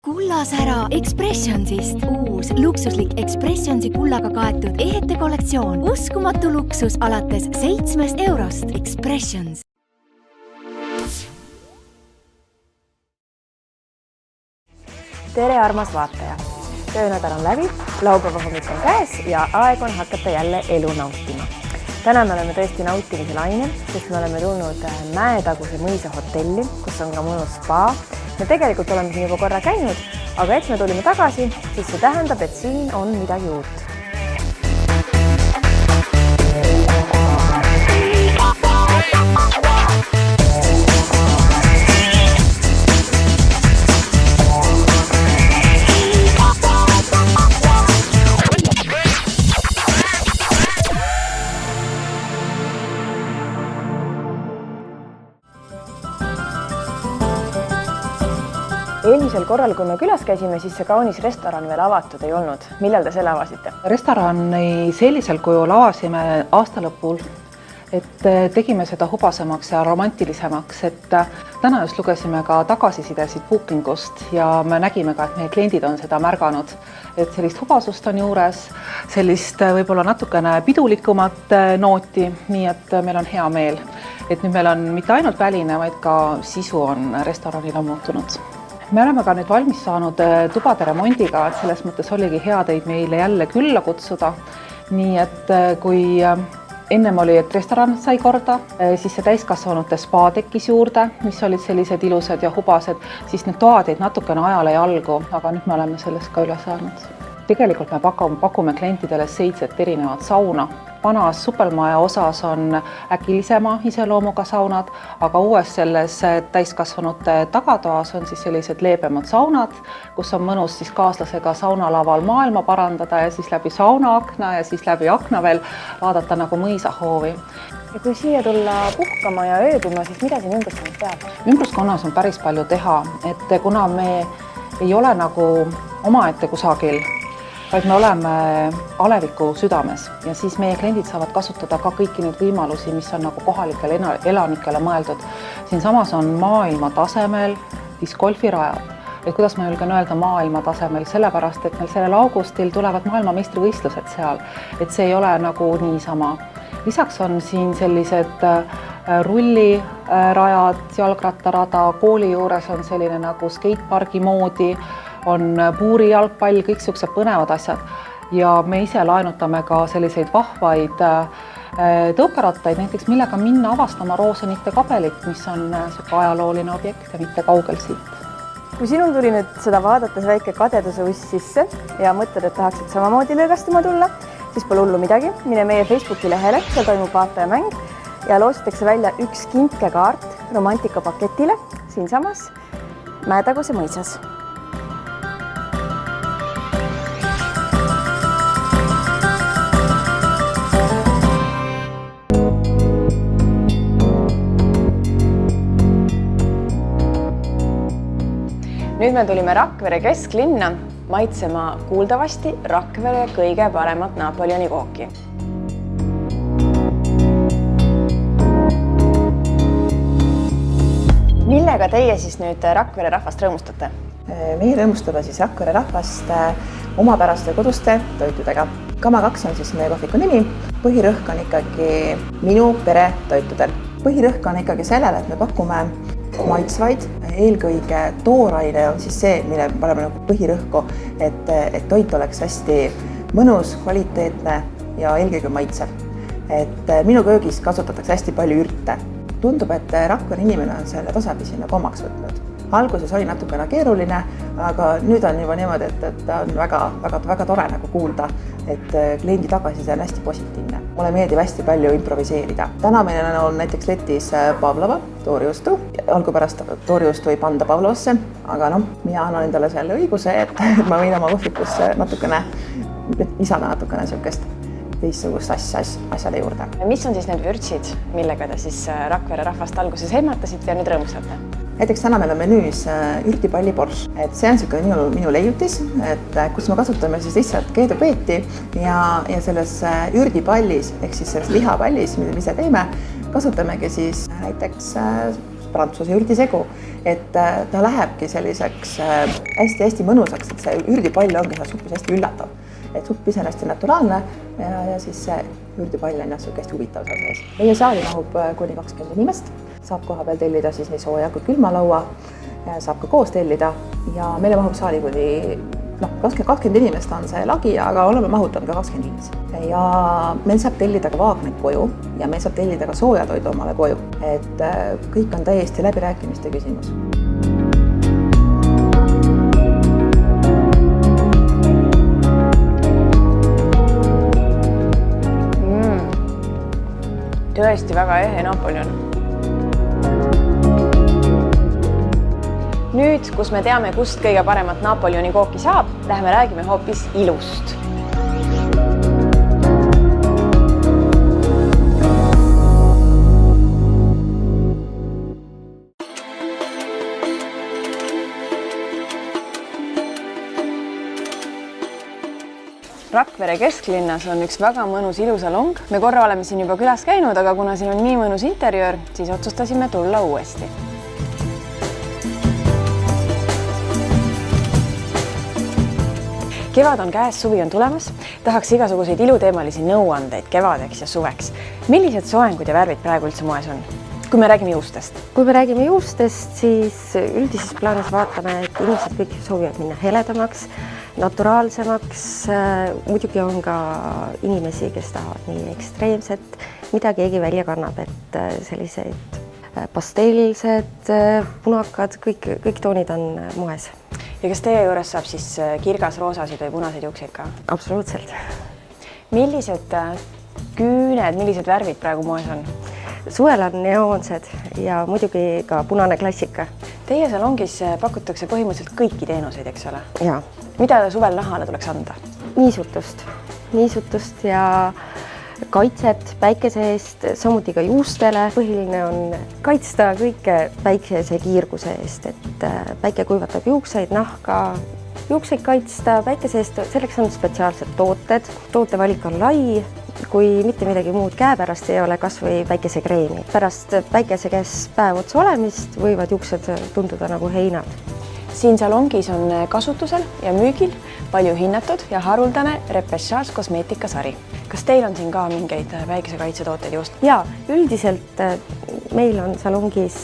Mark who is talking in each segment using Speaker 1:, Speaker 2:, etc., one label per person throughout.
Speaker 1: Kullasära Expressionsist. Uus luksuslik Expressionsi kullaga kaetud ehete kollektsioon. Uskumatu luksus alates 7 eurost. Expressions.
Speaker 2: Tere armas vaataja! Töönädal on läbi, laupäeva hommik on käes ja aeg on hakata jälle elu nautima. Täna me oleme tõesti nautimisel ainel, sest me oleme tulnud Mäetaguse mõisa hotelli, kus on ka mõnus spa. Me tegelikult oleme siin juba korra käinud, aga et me tulime tagasi, siis see tähendab, et siin on midagi uut. Eelmisel korral, kui me külas käisime, siis see kaunis restoran veel avatud ei olnud. Millal te selle avasite?
Speaker 3: Restorani sellisel kujul avasime aasta lõpul, et tegime seda hubasemaks ja romantilisemaks, et täna just lugesime ka tagasisidesid bookingust ja me nägime ka, et meie kliendid on seda märganud, et sellist hubasust on juures, sellist võib-olla natukene pidulikumat nooti, nii et meil on hea meel, et nüüd meil on mitte ainult väline, vaid ka sisu on restoranil on muutunud. Me oleme ka nüüd valmis saanud tubade remondiga, et selles mõttes oligi hea teid meile jälle külla kutsuda. Nii et kui ennem oli, et restoran sai korda, siis see täiskasvanute spa tekkis juurde, mis olid sellised ilusad ja hubased, siis need toad jäid natukene ajale jalgu, aga nüüd me oleme sellest ka üle saanud. Tegelikult me pakume klientidele 7 erinevat sauna. Vanas supelmaja osas on äkilisema iseloomuga saunad, aga uues selles täiskasvanute tagatoas on siis sellised leebemad saunad, kus on mõnus siis kaaslasega saunalaval maailma parandada ja siis läbi saunaakna ja siis läbi akna veel vaadata nagu mõisahoovi.
Speaker 2: Ja kui siia tulla puhkama ja ööbima, siis mida siin ümbruskonnas teha?
Speaker 3: Ümbruskonnas on päris palju teha, et kuna me ei ole nagu omaette kusagil, vaid me oleme Aleviku südames ja siis meie kliendid saavad kasutada ka kõiki neid võimalusi, mis on nagu kohalikele elanikele mõeldud. Siin samas on maailma tasemel discgolfirajad. Et kuidas ma julgen öelda maailma tasemel, sellepärast, et meil sellel augustil tulevad maailmameistrivõistlused seal, et see ei ole nagu niisama. Lisaks on siin sellised rullirajad, jalgrattarada, kooli juures on selline nagu skatepargi moodi, on puurijalgpall, kõik sellised põnevad asjad ja me ise laenutame ka selliseid vahvaid tõukerattaid, näiteks millega minna avastama Roosonite kabelit, mis on ajalooline objekt ja mitte kaugel siit.
Speaker 2: Kui sinul tuli nüüd seda vaadates väike kadeduse uss sisse ja mõtled, et tahaksid samamoodi lõõgastuma tulla, siis pole hullu midagi. Mine meie Facebooki lehele, seal toimub vaatajamäng ja loositakse välja üks kinkekaart romantikapaketile siinsamas Mäetaguse mõisas. Nüüd me tulime Rakvere kesklinna maitsema kuuldavasti Rakvere kõige paremat Napoleoni kooki. Millega teie siis nüüd Rakvere rahvast rõõmustate?
Speaker 4: Meie rõõmustame siis Rakvere rahvast omapäraste koduste toitudega. Kama 2 on siis meie kohviku nimi. Põhirõhk on ikkagi minu pere toitudel. Põhirõhk on ikkagi sellele, et me pakume maitsvaid, eelkõige tooraine on siis see, mille me paneme nagu põhirõhku, et toit oleks hästi mõnus, kvaliteetne ja eelkõige maitsev. Et minu köögis kasutatakse hästi palju ürte. Tundub, et Rakvere inimene on selle tasapisi nagu omaks võtnud. Alguses oli natukene keeruline, aga nüüd on juba niimoodi, et on väga tore nagu kuulda, et kliendi tagasiside on hästi positiivne. Mulle meeldib hästi palju improviseerida. Täna meil on näiteks letis Pavlova, toorijuustu. Algupärast toorijuustu võib anda Pavlovasse, aga mina annan endale selle õiguse, et ma võin oma kohvikusse natukene lisada natukene sellist teistsugust asjale juurde.
Speaker 2: Mis on siis need vürtsid, millega te siis Rakvere rahvast alguses ehmatasite ja nüüd rõõmustate?
Speaker 4: Näiteks täna meil on menüüs ürdipalli borš. See on minu leiutis, kus me kasutame siis lihtsalt keedupeeti ja selles ürdipallis ehk siis selles lihapallis, mida me ise teeme, kasutamegi siis näiteks prantsuse ürdisegu, et ta lähebki selliseks hästi-hästi mõnusaks, et see ürdipall ongi seal suppis hästi üllatav. Et supp iseenesest on naturaalne ja siis see ürdipall on jah hästi huvitav seal sees. Meie saali mahub kuni 20 inimest, saab koha peal tellida siis nii sooja kui külmalaua, saab ka koos tellida ja meile mahub saali kuni 20 inimest on see lagi, aga oleme mahutanud ka 25. Ja meil saab tellida ka vaagneid koju ja meil saab tellida ka soojatoidu omale koju. Et kõik on täiesti läbirääkimiste küsimus.
Speaker 2: Tõesti väga ehe Napoleon. Nüüd, kus me teame, kust kõige paremat Napoleoni kooki saab, läheme räägime hoopis ilust. Rakvere kesklinnas on üks väga mõnus ilusalong. Me korra oleme siin juba külas käinud, aga kuna siin on nii mõnus interjöör, siis otsustasime tulla uuesti. Kevad on käes, suvi on tulemas. Tahaks igasuguseid iluteemalisi nõuandeid kevadeks ja suveks. Millised soengud ja värvid praegu üldse moes on? Kui me räägime juustest.
Speaker 5: Kui me räägime juustest, siis üldises plaanis vaatame, et inimesed kõik soovivad minna heledamaks, naturaalsemaks. Muidugi on ka inimesi, kes tahavad nii ekstreemset, mida keegi välja kannab, et selliseid pastellsed, punakad, kõik toonid on moes.
Speaker 2: Ja kas teie juures saab siis kirgas roosasid või punaseid juukseid ka?
Speaker 5: Absoluutselt.
Speaker 2: Millised küüned, millised värvid praegu moes on?
Speaker 5: Suvel on neoonsed ja muidugi ka punane klassika.
Speaker 2: Teie salongis pakutakse põhimõtteliselt kõiki teenuseid, eks ole?
Speaker 5: Jaa.
Speaker 2: Mida suvel nahale tuleks anda?
Speaker 5: Niisutust ja kaitset päikese eest, samuti ka juustele. Põhiline on kaitsta kõike päikese kiirguse eest, et päike kuivatab juukseid, nahka, juukseid kaitsta päikese eest. Selleks on spetsiaalsed tooted. Tootevalik on lai, kui mitte midagi muud käepärast ei ole, kas või päikesekreemi. Pärast päikese käes päev otsa olemist võivad juuksed tunduda nagu heinad.
Speaker 2: Siin salongis on kasutusel ja müügil palju hinnatud ja haruldane Repechage kosmeetikasari. Kas teil on siin ka mingeid päikesekaitsetooteid just?
Speaker 5: Jaa, üldiselt meil on salongis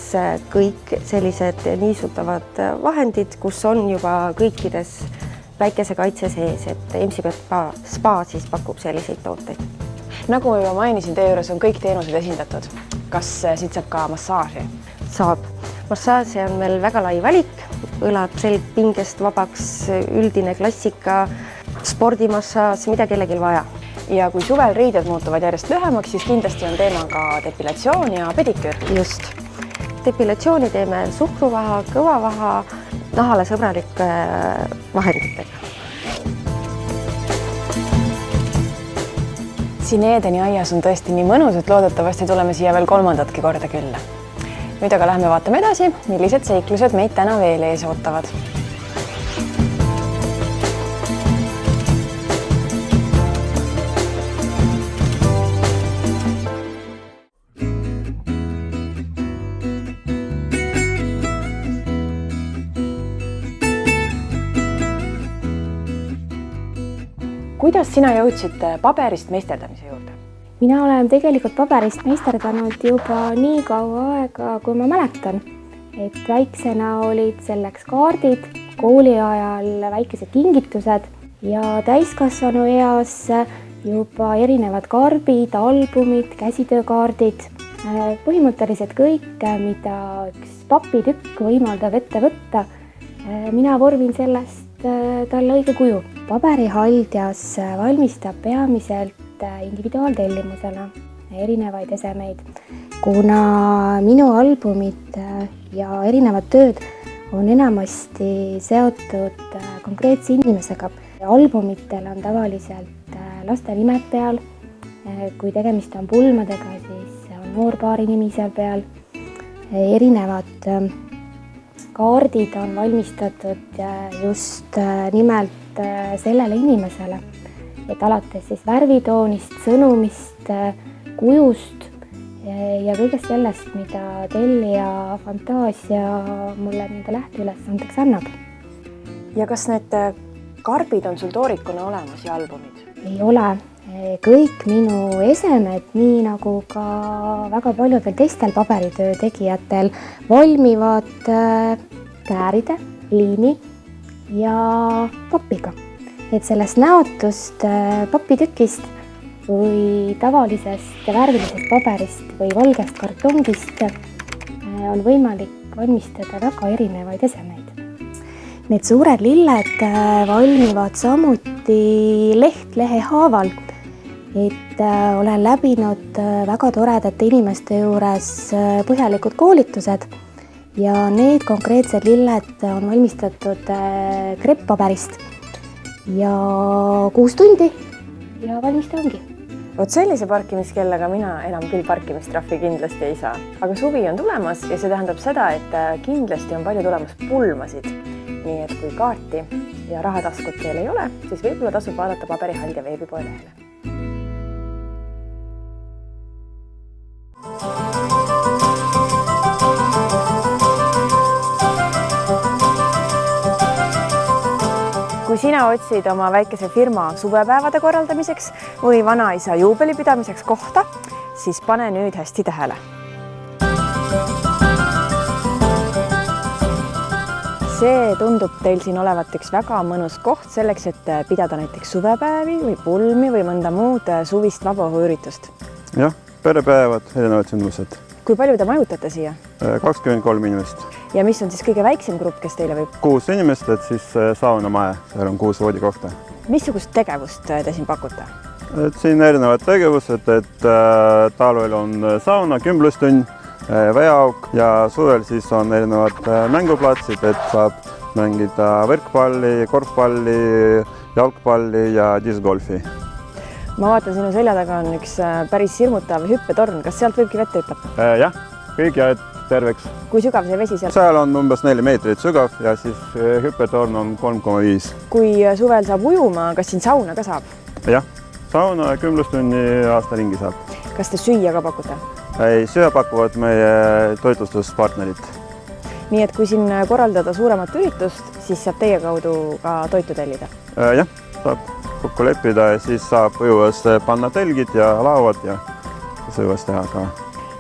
Speaker 5: kõik sellised niisutavad vahendid, kus on juba kõikides päikesekaitse sees, et MCP Spa siis pakub selliseid tooteid.
Speaker 2: Nagu ma juba mainisin, teie juures on kõik teenused esindatud. Kas siit saab ka massaaži?
Speaker 5: Saab. Massaaži on meil väga lai valik, õlad selg pingest vabaks, üldine klassika, spordimassaaž, mida kellelgi vaja.
Speaker 2: Ja kui suvel riided muutuvad järjest lühemaks, siis kindlasti on teema ka depilatsioon ja pediküür.
Speaker 5: Just. Depilatsiooni teeme suhkruvaha, kõvavaha, nahale sõbralike vahenditega.
Speaker 2: Siin Edeni aias on tõesti nii mõnus, et loodetavasti tuleme siia veel kolmandatki korda külla. Nüüd aga lähme vaatame edasi, millised seiklused meid täna veel ees ootavad. Kuidas sina jõudsid paberist meisterdamise juurde?
Speaker 6: Mina olen tegelikult paberist meisterdanud juba nii kaua aega, kui ma mäletan. Et väiksena olid selleks kaardid, kooli ajal väikesed kingitused ja täiskasvanu eas juba erinevad karbid, albumid, käsitöökaardid. Põhimõtteliselt kõik, mida üks papitükk võimaldab ette võtta. Mina vormin sellest talle õige kuju. Paberihaldjas valmistab peamiselt individuaaltellimusena erinevaid esemeid. Kuna minu albumid ja erinevad tööd on enamasti seotud konkreetse inimesega. Albumitel on tavaliselt laste nimed peal. Kui tegemist on pulmadega, siis on noorpaari nimi seal peal. Erinevad kaardid on valmistatud just nimelt sellele inimesele. Et alates siis värvitoonist, sõnumist, kujust ja kõigest sellest, mida tellija fantaasia mulle nende lähteülesandeks annab.
Speaker 2: Ja kas need karbid on sul toorikuna olemas ja albumid?
Speaker 6: Ei ole. Kõik minu esemed, nii nagu ka väga paljudel teistel paberitöö tegijatel, valmivad kääride, liini ja papiga. Et sellest näotust papitükist või tavalisest värvilisest paberist või valgest kartongist on võimalik valmistada väga erinevaid esemeid. Need suured lilled valmivad samuti lehe haaval. Et olen läbinud väga toredate inimeste juures põhjalikud koolitused ja need konkreetsed lilled on valmistatud krepppaberist ja 6 tundi ja valmis ta ongi.
Speaker 2: Vot sellise parkimiskellaga mina enam küll parkimistrahvi kindlasti ei saa, aga suvi on tulemas ja see tähendab seda, et kindlasti on palju tulemas pulmasid. Nii et kui kaarti ja rahataskut teil ei ole, siis võib-olla tasub vaadata Paberihaldja veebipoe lehele. Kui sina otsid oma väikese firma suvepäevade korraldamiseks või vanaisa juubeli pidamiseks kohta, siis pane nüüd hästi tähele. See tundub teil siin olevat üks väga mõnus koht selleks, et pidada näiteks suvepäevi või pulmi või mõnda muud suvist vabaõhuüritust.
Speaker 7: Jah, perepäevad, erinevad sündmused.
Speaker 2: Kui palju te majutate siia?
Speaker 7: 23 inimest.
Speaker 2: Ja mis on siis kõige väiksem grupp, kes teile võib?
Speaker 7: 6 inimest, et siis saunamaja, seal on 6 voodikohta.
Speaker 2: Missugust tegevust te siin pakute?
Speaker 7: Et siin erinevad tegevused, et talvel on sauna, kümblustund, veeauk ja suvel siis on erinevad mänguplatsid, et saab mängida võrkpalli, korvpalli, jalgpalli ja discgolfi.
Speaker 2: Ma vaatan, sinu selja taga on üks päris hirmutav hüppetorn. Kas sealt võibki vette hüpata?
Speaker 7: Jah, kõik jääd terveks.
Speaker 2: Kui sügav see vesi seal?
Speaker 7: Seal on umbes 4 meetrit sügav ja siis hüppetorn on 3,5.
Speaker 2: Kui suvel saab ujuma, kas siin sauna ka saab?
Speaker 7: Jah, sauna ja kümlustunni aasta ringi saab.
Speaker 2: Kas te süüa ka pakute?
Speaker 7: Ei, söö pakuvad meie toitlustuspartnerid.
Speaker 2: Nii et kui siin korraldada suuremat üritust, siis saab teie kaudu ka toitu tellida?
Speaker 7: Jah, saab kokku leppida ja siis saab õues panna telgid ja lauad ja õues teha ka.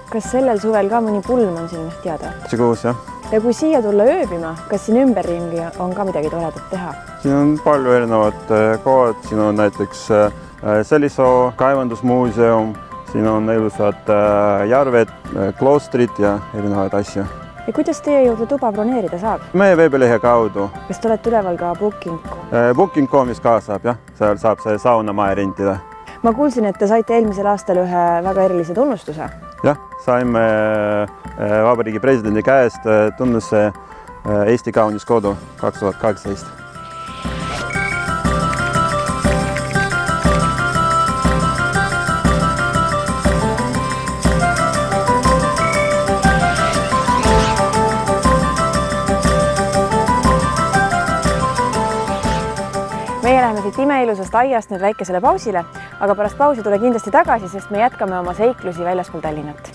Speaker 2: Kas sellel suvel ka mõni pulm on siin teada?
Speaker 7: Kuus, jah.
Speaker 2: Ja kui siia tulla ööbima, kas siin ümberringi on ka midagi toredat teha?
Speaker 7: Siin on palju erinevad kohad, siin on näiteks Selisoo kaevandusmuuseum, siin on ilusad järved, kloostrid ja erinevaid asju.
Speaker 2: Ja kuidas teie juurde tuba broneerida saab?
Speaker 7: Meie veebilehe kaudu.
Speaker 2: Kas te olete üleval ka Booking.com?
Speaker 7: Booking.comis ka saab, jah. Seal saab see saunamaja rentida.
Speaker 2: Ma kuulsin, et te saite eelmisel aastal ühe väga erilise tunnustuse.
Speaker 7: Jah, saime Vabariigi presidendi käest tunnuse Eesti kaunis kodu 2018.
Speaker 2: Meie läheme siit imeilusast aiast nüüd väikesele pausile, aga pärast pausi tule kindlasti tagasi, sest me jätkame oma seiklusi väljaspool Tallinnat.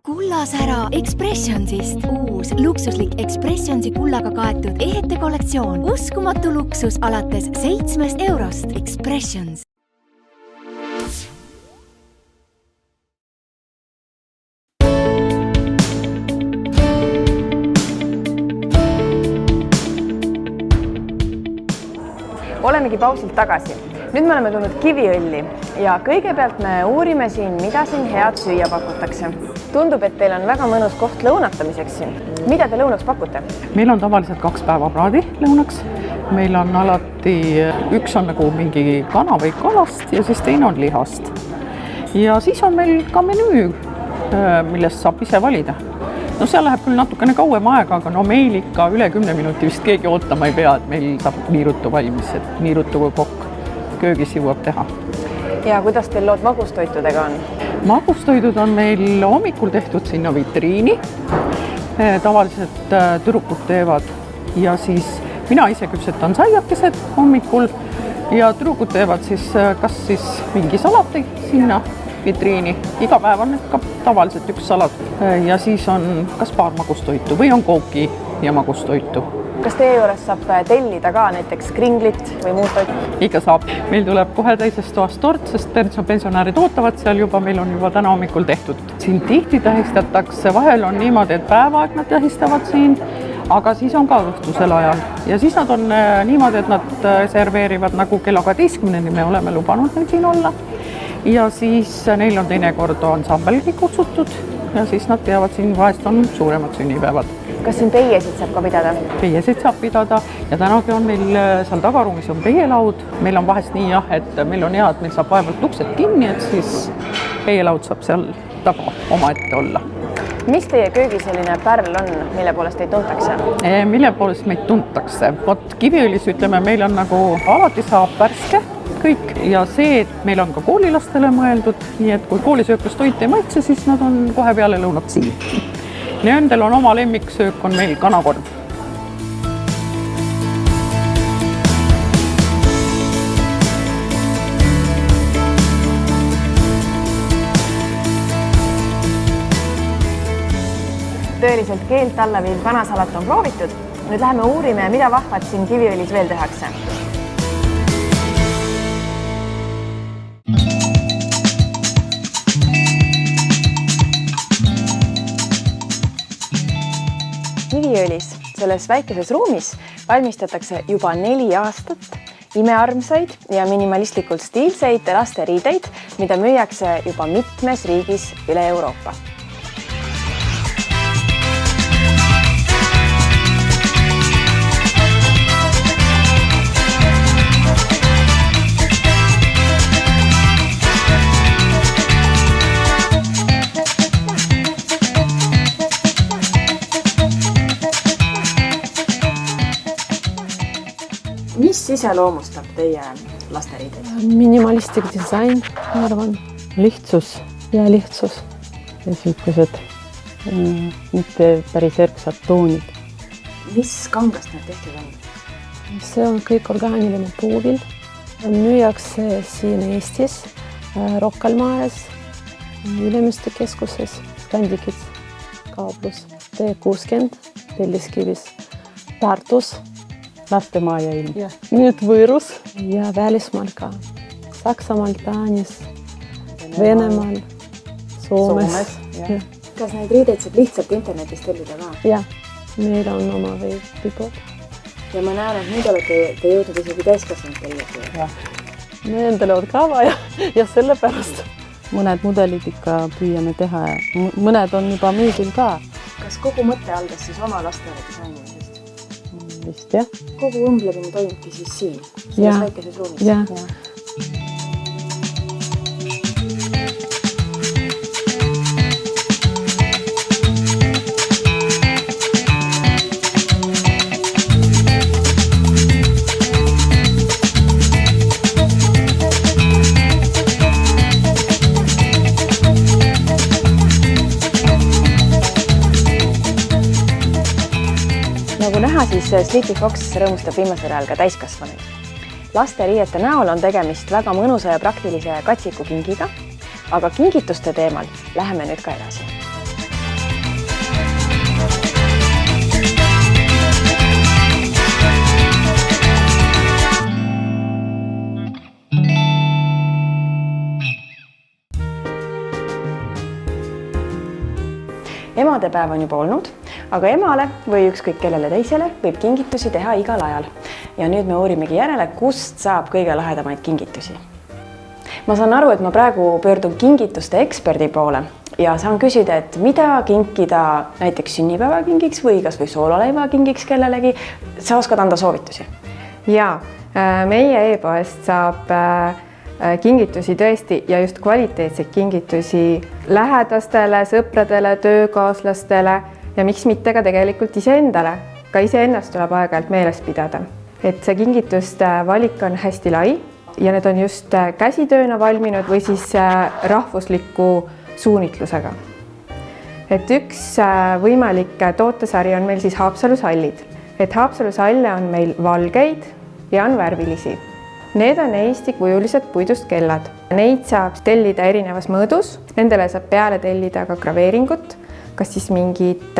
Speaker 1: Kullasära Expressionsist uus luksuslik Expressionsi kullaga kaetud ehete kollektsioon. Uskumatu luksus alates 7 eurost. Expressions.
Speaker 2: Olemegi pausilt tagasi. Nüüd me oleme tulnud Kiviõlli ja kõigepealt me uurime siin, mida siin head süüa pakutakse. Tundub, et teil on väga mõnus koht lõunatamiseks siin. Mida te lõunaks pakute?
Speaker 8: Meil on tavaliselt 2 päevapraadi lõunaks. Meil on alati, üks on nagu mingi kana või kalast ja siis teine on lihast. Ja siis on meil ka menüü, millest saab ise valida. No seal läheb küll natukene kauem aega, aga no meil ikka üle 10 minuti vist keegi ootama ei pea, et meil saab nii ruttu valmis, et nii ruttu kui kokk köögis jõuab teha.
Speaker 2: Ja kuidas teil lood magustoitudega on?
Speaker 8: Magustoidud on meil hommikul tehtud sinna vitriini. Tavaliselt tüdrukud teevad ja siis mina ise küpsetan saiakesed hommikul ja tüdrukud teevad siis kas siis mingi salati sinna vitriini. Iga päev on ikka tavaliselt üks salat ja siis on kas paar magustoitu või on kooki ja magustoitu.
Speaker 2: Kas teie juures saab tellida ka näiteks kringlit või muud toitu?
Speaker 8: Ikka saab. Meil tuleb kohe teisest toast tort, sest pensionäärid ootavad seal juba, meil on juba täna hommikul tehtud. Siin tihti tähistatakse, vahel on niimoodi, et päevaaeg nad tähistavad siin, aga siis on ka õhtusel ajal. Ja siis nad on niimoodi, et nad serveerivad nagu kella 12-ni, me oleme lubanud neil siin olla. Ja siis neil on teinekord ansambelgi kutsutud ja siis nad teavad siin, vahest on suuremad sünnipäevad.
Speaker 2: Kas siin peiesid saab ka pidada?
Speaker 8: Peiesid saab pidada ja tänagi on meil seal tagaruumis on peielaud. Meil on vahest nii jah, et meil on hea, et meil saab vaevalt uksed kinni, et siis peielaud saab seal taga omaette olla.
Speaker 2: Mis teie köögi selline pärl on, mille poolest teid tuntakse?
Speaker 8: Mille poolest meid tuntakse? Vot Kiviõlis ütleme, meil on nagu alati saab värske kõik ja see, et meil on ka koolilastele mõeldud, nii et kui koolisööklus toit ei maitse, siis nad on kohe peale lõunat siin. Nendel on oma lemmiksöök, on meil kanakorv.
Speaker 2: Tõeliselt keelt alla viiv kanasalat on proovitud. Nüüd läheme uurime, mida vahvat siin Kiviõlis veel tehakse. Kiviõlis, selles väikeses ruumis valmistatakse juba 4 aastat imearmsaid ja minimalistlikult stiilseid lasteriideid, mida müüakse juba mitmes riigis üle Euroopa. Mis iseloomustab teie lasteriideid?
Speaker 9: Minimalistic disain, ma arvan, lihtsus ja sellised mitte päris erksad toonid.
Speaker 2: Mis kangast need tehtud on?
Speaker 9: See on kõik orgaaniline puuvill. Müüakse siin Eestis, Rockalmaes, Ülemiste keskuses, Kandikits, Kauplus, T60, Telliskivis, Tartus, Lastemaaja ilm. Nüüd Võõrus ja välismaal ka. Saksamaal, Taanis, Venemaal, Soomes.
Speaker 2: Kas neid riideid saab lihtsalt internetist tellida ka?
Speaker 9: Jah, meil on oma veebipood.
Speaker 2: Ja ma näen, et nüüd olete te jõudnud isegi täiskasvanud tellida.
Speaker 9: Me endale on ka vaja ja sellepärast. Mõned mudelid ikka püüame teha ja mõned on juba müügil ka.
Speaker 2: Kas kogu mõte algas siis oma lastele disainimisest?
Speaker 9: Vist jah.
Speaker 2: Kogu õmblemine toimubki siis siin, selles väikeses ruumis?
Speaker 9: Jah.
Speaker 2: Nagu näha, siis Sleepy Fox rõõmustab viimasel ajal ka täiskasvanuid. Lasteriiete näol on tegemist väga mõnusa ja praktilise katsiku kingiga, aga kingituste teemal läheme nüüd ka edasi. Emadepäev on juba olnud, aga emale või ükskõik kellele teisele võib kingitusi teha igal ajal. Ja nüüd me uurimegi järele, kust saab kõige lahedamaid kingitusi. Ma saan aru, et ma praegu pöördun kingituste eksperdi poole ja saan küsida, et mida kinkida näiteks sünnipäevakingiks või kas või soololeiva kingiks kellelegi. Sa oskad anda soovitusi?
Speaker 10: Jaa, meie e-poest saab kingitusi tõesti ja just kvaliteetseid kingitusi lähedastele, sõpradele, töökaaslastele ja miks mitte ka tegelikult iseendale. Ka iseennast tuleb aeg-ajalt meeles pidada. Et see kingituste valik on hästi lai ja need on just käsitööna valminud või siis rahvusliku suunitlusega. Et üks võimalik tootesari on meil siis Haapsalu sallid. et Haapsalu salle on meil valgeid ja on värvilisi. Need on Eesti kujulised puidust kellad. Neid saab tellida erinevas mõõdus, nendele saab peale tellida ka graveeringut, kas siis mingit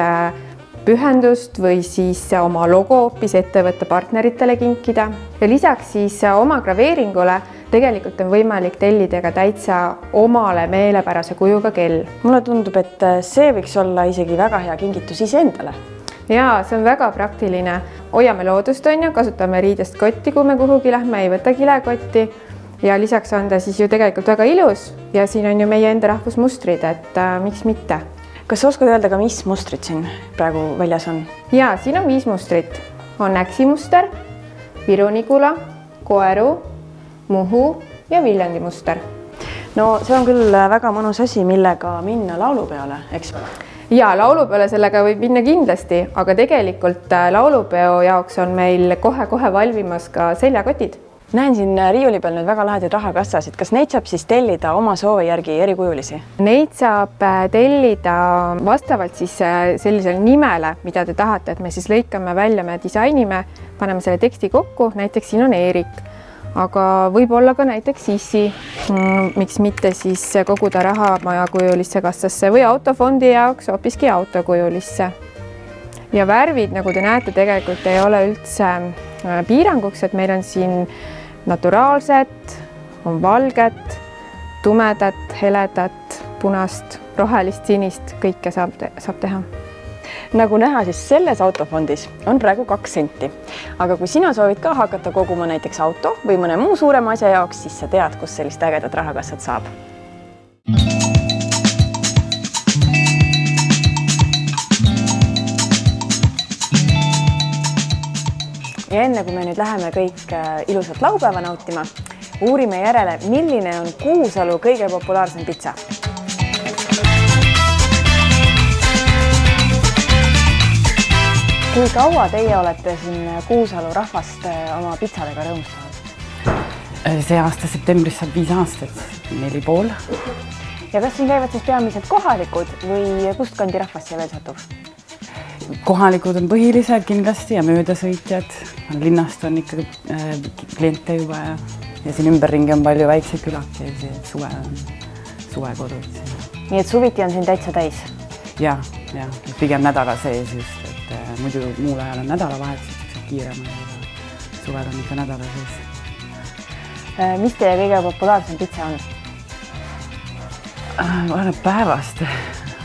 Speaker 10: pühendust või siis oma logo hoopis ettevõtte partneritele kinkida. Ja lisaks siis oma graveeringule tegelikult on võimalik tellida ka täitsa omale meelepärase kujuga kell.
Speaker 2: Mulle tundub, et see võiks olla isegi väga hea kingitus iseendale.
Speaker 10: Jaa, see on väga praktiline. Hoiame loodust, on ju, kasutame riidest kotti, kui me kuhugi lähme, ei võta kilekotti. Ja lisaks on ta siis ju tegelikult väga ilus ja siin on ju meie enda rahvusmustrid, et miks mitte.
Speaker 2: Kas sa oskad öelda ka, mis mustrid siin praegu väljas on?
Speaker 10: Jaa, siin on 5 mustrit. On äksimuster, Viru-Nigula, Koeru, Muhu ja Viljandi muster.
Speaker 2: No see on küll väga mõnus asi, millega minna laulupeole, eks?
Speaker 10: Jaa, laulupeole sellega võib minna kindlasti, aga tegelikult laulupeo jaoks on meil kohe-kohe valmimas ka seljakotid.
Speaker 2: Näen siin riiuli peal nüüd väga lahedaid rahakassasid. Kas neid saab siis tellida oma soovi järgi erikujulisi?
Speaker 10: Neid saab tellida vastavalt siis sellisele nimele, mida te tahate, et me siis lõikame välja, me disainime, paneme selle teksti kokku, näiteks siin on Eerik, aga võib olla ka näiteks Sissi, miks mitte siis koguda raha majakujulisse kassasse või autofondi jaoks hoopiski autokujulisse. Ja värvid, nagu te näete, tegelikult ei ole üldse piiranguks, et meil on siin naturaalset, on valget, tumedat, heledat, punast, rohelist, sinist, kõike saab teha.
Speaker 2: Nagu näha, siis selles autofondis on praegu 2 senti. Aga kui sina soovid ka hakata koguma näiteks auto või mõne muu suurema asja jaoks, siis sa tead, kus sellist ägedat rahakassat saab. Ja enne kui me nüüd läheme kõik ilusat laupäeva nautima, uurime järele, milline on Kuusalu kõige populaarsem pitsa. Kui kaua teie olete siin Kuusalu rahvast oma pitsadega rõõmustanud?
Speaker 11: See aasta septembris saab 5 aastat, 4,5.
Speaker 2: Ja kas siin käivad siis peamiselt kohalikud või kust kandi rahvast siia veel satub?
Speaker 11: Kohalikud on põhilised kindlasti ja möödasõitjad. Linnast on ikkagi kliente juba ja siin ümberringi on palju väikseid külakesi, et suvekodud.
Speaker 2: Nii et suviti on siin täitsa täis?
Speaker 11: Ja, pigem nädala sees just. Muidu muul ajal on nädalavahetused kiiremad, aga suvel on ikka nädala sees.
Speaker 2: Mis teie kõige populaarsem pitsa on?
Speaker 11: Oleneb päevast,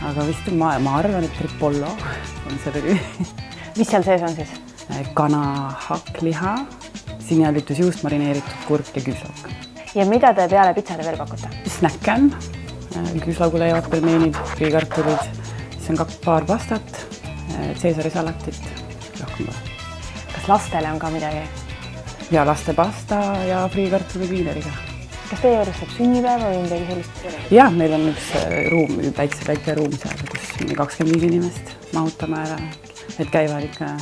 Speaker 11: aga vist ma arvan, et Tripollo on selle nimi.
Speaker 2: Mis seal sees on siis?
Speaker 11: Kana, hakkliha, sinijällitus juust, marineeritud kurk ja küüslauk.
Speaker 2: Ja mida te peale pitsade veel pakute?
Speaker 11: Snäkken, küüslaugule ja pelmeenid, friikartulid, siis on 2 paar pastat, Caesari salatit, rohkem pole.
Speaker 2: Kas lastele on ka midagi?
Speaker 11: Ja laste pasta ja friikartuli viineriga.
Speaker 2: Kas teie juures saab sünnipäeva või midagi sellist?
Speaker 11: Ja, meil on üks ruum, väike ruum seal, kus 25 inimest mahutame ära, et käivad ikka.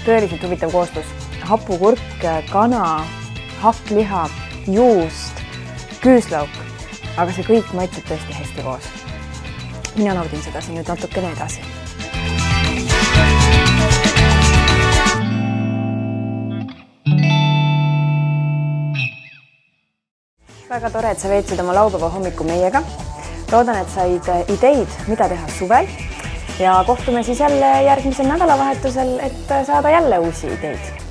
Speaker 2: Tõeliselt huvitav koostus. Hapukurk, kana, hakkliha, juust, küüslauk. Aga see kõik maitseb tõesti hästi koos. Mina naudin seda siin nüüd natukene edasi. Väga tore, et sa veetsid oma laupäeva hommiku meiega. Loodan, et said ideid, mida teha suvel. Ja kohtume siis jälle järgmisel nädalavahetusel, et saada jälle uusi ideid.